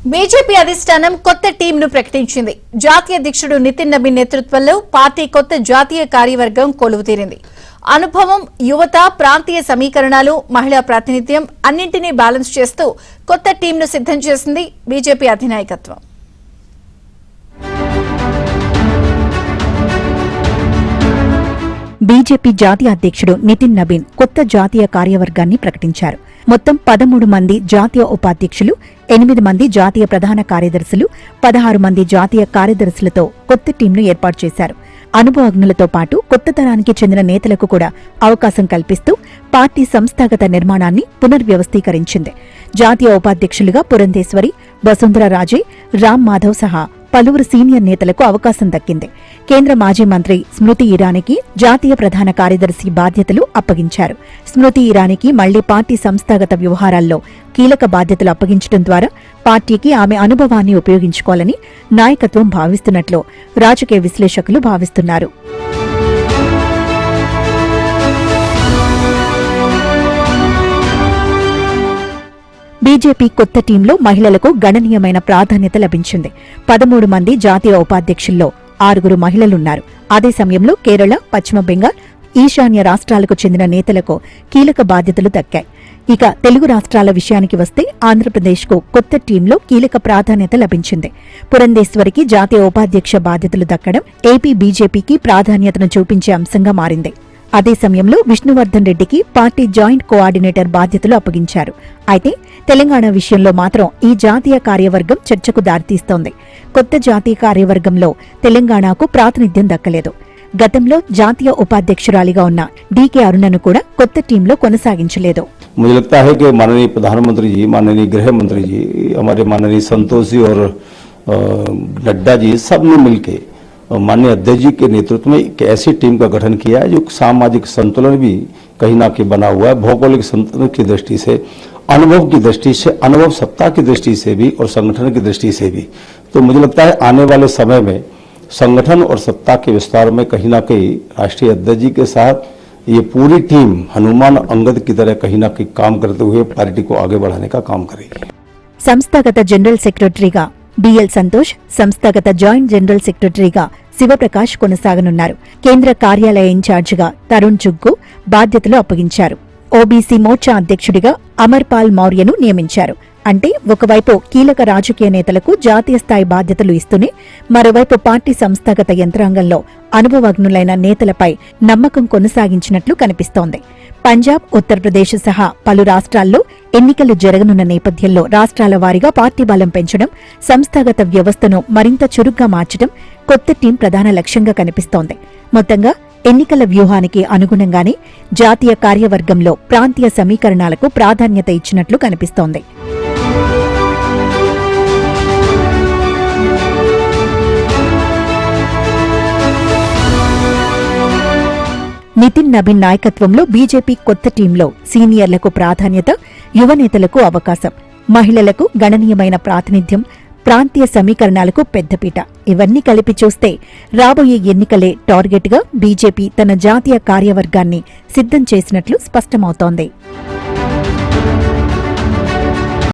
BJP అధిష్టానం కొత్త టీంను ప్రకటించింది. జాతీయ అధ్యక్షుడు నితిన్ నబీన్ నేతృత్వంలో పార్టీ కొత్త జాతీయ కార్యవర్గం కొలువుతీరింది. అనుభవం, యువత, ప్రాంతీయ సమీకరణాలు, మహిళా ప్రాతినిధ్యం అన్నింటినీ బ్యాలెన్స్ చేస్తూ కొత్త టీంను సిద్ధం చేసింది బీజేపీ అధినాయకత్వం. బీజేపీ జాతీయ అధ్యక్షుడు నితిన్ నబీన్ కొత్త జాతీయ కార్యవర్గాన్ని ప్రకటించారు. మొత్తం 13 మంది జాతీయ ఉపాధ్యక్షులు, 8 మంది జాతీయ ప్రధాన కార్యదర్శులు, 16 మంది జాతీయ కార్యదర్శులతో కొత్త టీంను ఏర్పాటు చేశారు. అనుభవజ్ఞులతో పాటు కొత్త తరానికి చెందిన నేతలకు కూడా అవకాశం కల్పిస్తూ పార్టీ సంస్థాగత నిర్మాణాన్ని పునర్వ్యవస్థీకరించింది. జాతీయ ఉపాధ్యక్షులుగా పురంధేశ్వరి, వసుంధర రాజే, రామ్ మాధవ్ సహా పలువురు సీనియర్ నేతలకు అవకాశం దక్కింది. కేంద్ర మాజీ మంత్రి స్మృతి ఇరానీకి జాతీయ ప్రధాన కార్యదర్శి బాధ్యతలు అప్పగించారు. స్మృతి ఇరానీకి మళ్లీ పార్టీ సంస్థాగత వ్యవహారాల్లో కీలక బాధ్యతలు అప్పగించడం ద్వారా పార్టీకి ఆమె అనుభవాన్ని ఉపయోగించుకోవాలని నాయకత్వం భావిస్తున్నట్లు రాజకీయ విశ్లేషకులు భావిస్తున్నారు. బీజేపీ కొత్త టీంలో మహిళలకు గణనీయమైన ప్రాధాన్యత లభించింది. 13 మంది జాతీయ ఉపాధ్యక్షుల్లో 6 మహిళలున్నారు. అదే సమయంలో కేరళ, పశ్చిమ బెంగాల్, ఈశాన్య రాష్ట్రాలకు చెందిన నేతలకు కీలక బాధ్యతలు దక్కాయి. ఇక తెలుగు రాష్ట్రాల విషయానికి వస్తే ఆంధ్రప్రదేశ్కు కొత్త టీంలో కీలక ప్రాధాన్యత లభించింది. పురంధేశ్వరికి జాతీయ ఉపాధ్యక్ష బాధ్యతలు దక్కడం ఏపీ బీజేపీకి ప్రాధాన్యతను చూపించే అంశంగా మారింది. అదే సమయంలో విష్ణువర్ధన్ రెడ్డికి పార్టీ జాయింట్ కోఆర్డినేటర్ బాధ్యతలు అప్పగించారు. అయితే తెలంగాణ విషయంలో మాత్రం ఈ జాతీయ కార్యవర్గం చర్చకు దారితీస్తోంది. కొత్త జాతీయ కార్యవర్గంలో తెలంగాణకు ప్రాతినిధ్యం దక్కలేదు. గతంలో జాతీయ ఉపాధ్యక్షురాలిగా ఉన్న డీకే అరుణను కూడా కొత్త టీంలో కొనసాగించలేదు. मुझे लगता है कि माननीय प्रधानमंत्री जी, माननीय गृह मंत्री जी, हमारे माननीय संतोष जी और नड्डा जी सब ने मिलकर माननीय अध्यक्ष जी के नेतृत्व में एक ऐसी टीम का गठन किया है जो सामाजिक संतुलन भी कहीं ना कहीं बना हुआ है। भौगोलिक संतुलन की दृष्टि से, अनुभव की दृष्टि से, अनुभव सत्ता की दृष्टि से भी और संगठन की दृष्टि से भी। तो मुझे लगता है आने वाले समय में संगठन और सत्ता के विस्तार में कहीं ना कहीं राष्ट्रीय अध्यक्ष जी के साथ ये पूरी टीम हनुमान अंगद की तरह कहीं ना कहीं काम करते हुए पार्टी को आगे बढ़ाने का काम करेगी। సంస్థాగత జనరల్ సెక్రటరీగా బిఎల్ సంతోష్, సంస్థాగత జాయింట్ జనరల్ సెక్రటరీగా శివప్రకాష్ కొనసాగనున్నారు. కేంద్ర కార్యాలయ ఇన్ఛార్జిగా తరుణ్ చుగ్గు బాధ్యతలు అప్పగించారు. ఓబీసీ మోర్చా అధ్యక్షుడిగా అమర్పాల్ మౌర్యను నియమించారు. అంటే ఒకవైపు కీలక రాజకీయ నేతలకు జాతీయ స్థాయి బాధ్యతలు ఇస్తూనే మరోవైపు పార్టీ సంస్థాగత యంత్రాంగంలో అనుభవజ్ఞులైన నేతలపై నమ్మకం కొనసాగించినట్లు కనిపిస్తోంది. పంజాబ్, ఉత్తరప్రదేశ్ సహా పలు రాష్ట్రాల్లో ఎన్నికలు జరగనున్న నేపథ్యంలో రాష్ట్రాల వారీగా పార్టీ బలం పెంచడం, సంస్థాగత వ్యవస్థను మరింత చురుగ్గా మార్చడం కొత్త టీం ప్రధాన లక్ష్యంగా కనిపిస్తోంది. మొత్తంగా ఎన్నికల వ్యూహానికి అనుగుణంగానే జాతీయ కార్యవర్గంలో ప్రాంతీయ సమీకరణాలకు ప్రాధాన్యత ఇచ్చినట్లు కనిపిస్తోంది. నితిన్ నబీన్ నాయకత్వంలో బీజేపీ కొత్త టీంలో సీనియర్లకు ప్రాధాన్యత, యువనేతలకు అవకాశం, మహిళలకు గణనీయమైన ప్రాతినిధ్యం, ప్రాంతీయ సమీకరణాలకు పెద్దపీట ఇవన్నీ కలిపి చూస్తే రాబోయే ఎన్నికలే టార్గెట్గా బీజేపీ తన జాతీయ కార్యవర్గాన్ని సిద్ధం చేసినట్లు స్పష్టమవుతోంది.